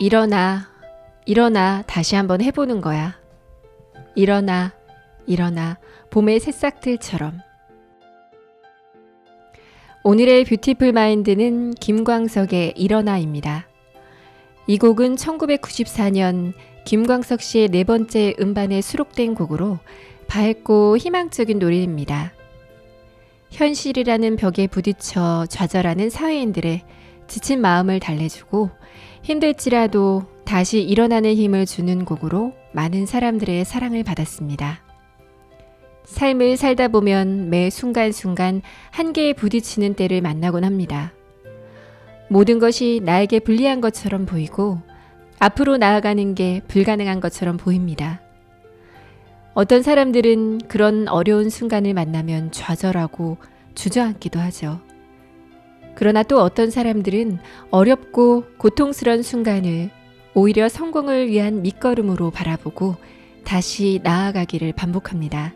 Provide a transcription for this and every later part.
일어나, 일어나, 다시 한번 해보는 거야. 일어나, 일어나, 봄의 새싹들처럼. 오늘의 뷰티풀 마인드는 김광석의 일어나입니다. 이 곡은 1994년 김광석 씨의 네 번째 음반에 수록된 곡으로 밝고 희망적인 노래입니다. 현실이라는 벽에 부딪혀 좌절하는 사회인들의 지친 마음을 달래주고 힘들지라도 다시 일어나는 힘을 주는 곡으로 많은 사람들의 사랑을 받았습니다. 삶을 살다 보면 매 순간순간 한계에 부딪히는 때를 만나곤 합니다. 모든 것이 나에게 불리한 것처럼 보이고 앞으로 나아가는 게 불가능한 것처럼 보입니다. 어떤 사람들은 그런 어려운 순간을 만나면 좌절하고 주저앉기도 하죠. 그러나 또 어떤 사람들은 어렵고 고통스러운 순간을 오히려 성공을 위한 밑거름으로 바라보고 다시 나아가기를 반복합니다.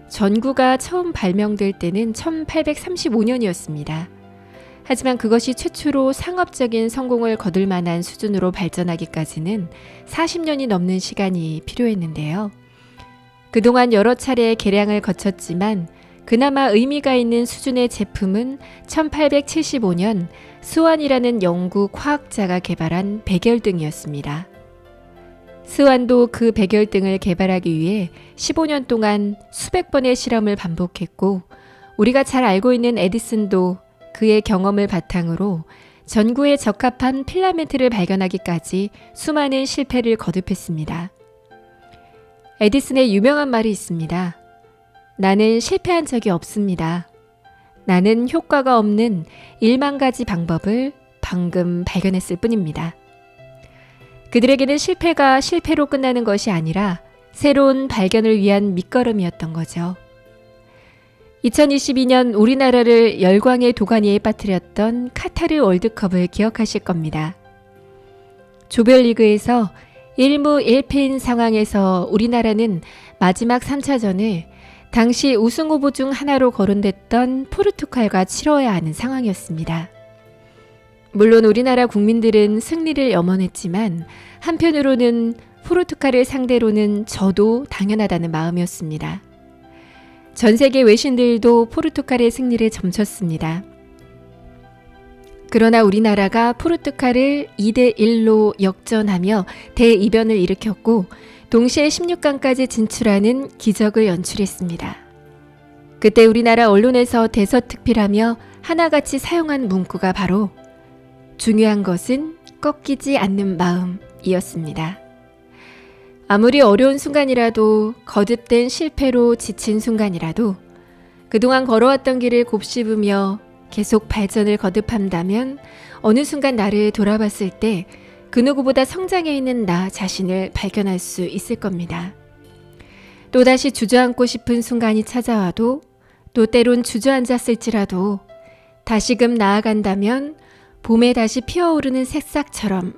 전구가 처음 발명될 때는 1835년이었습니다. 하지만 그것이 최초로 상업적인 성공을 거둘 만한 수준으로 발전하기까지는 40년이 넘는 시간이 필요했는데요. 그동안 여러 차례 개량을 거쳤지만 그나마 의미가 있는 수준의 제품은 1875년 스완이라는 영국 화학자가 개발한 백열등이었습니다. 스완도 그 백열등을 개발하기 위해 15년 동안 수백 번의 실험을 반복했고 우리가 잘 알고 있는 에디슨도 그의 경험을 바탕으로 전구에 적합한 필라멘트를 발견하기까지 수많은 실패를 거듭했습니다. 에디슨의 유명한 말이 있습니다. 나는 실패한 적이 없습니다. 나는 효과가 없는 1만 가지 방법을 방금 발견했을 뿐입니다. 그들에게는 실패가 실패로 끝나는 것이 아니라 새로운 발견을 위한 밑거름이었던 거죠. 2022년 우리나라를 열광의 도가니에 빠뜨렸던 카타르 월드컵을 기억하실 겁니다. 조별리그에서 1무 1패인 상황에서 우리나라는 마지막 3차전을 당시 우승 후보 중 하나로 거론됐던 포르투갈과 치러야 하는 상황이었습니다. 물론 우리나라 국민들은 승리를 염원했지만 한편으로는 포르투갈을 상대로는 저도 당연하다는 마음이었습니다. 전 세계 외신들도 포르투갈의 승리를 점쳤습니다. 그러나 우리나라가 포르투갈을 2대1로 역전하며 대이변을 일으켰고 동시에 16강까지 진출하는 기적을 연출했습니다. 그때 우리나라 언론에서 대서특필하며 하나같이 사용한 문구가 바로 중요한 것은 꺾이지 않는 마음이었습니다. 아무리 어려운 순간이라도 거듭된 실패로 지친 순간이라도 그동안 걸어왔던 길을 곱씹으며 계속 발전을 거듭한다면 어느 순간 나를 돌아봤을 때 그 누구보다 성장해 있는 나 자신을 발견할 수 있을 겁니다. 또다시 주저앉고 싶은 순간이 찾아와도 또 때론 주저앉았을지라도 다시금 나아간다면 봄에 다시 피어오르는 새싹처럼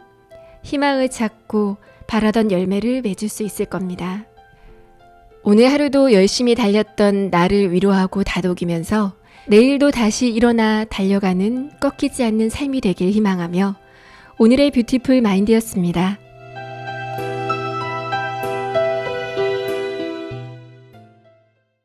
희망을 찾고 바라던 열매를 맺을 수 있을 겁니다. 오늘 하루도 열심히 달렸던 나를 위로하고 다독이면서 내일도 다시 일어나 달려가는 꺾이지 않는 삶이 되길 희망하며 오늘의 뷰티풀 마인드였습니다.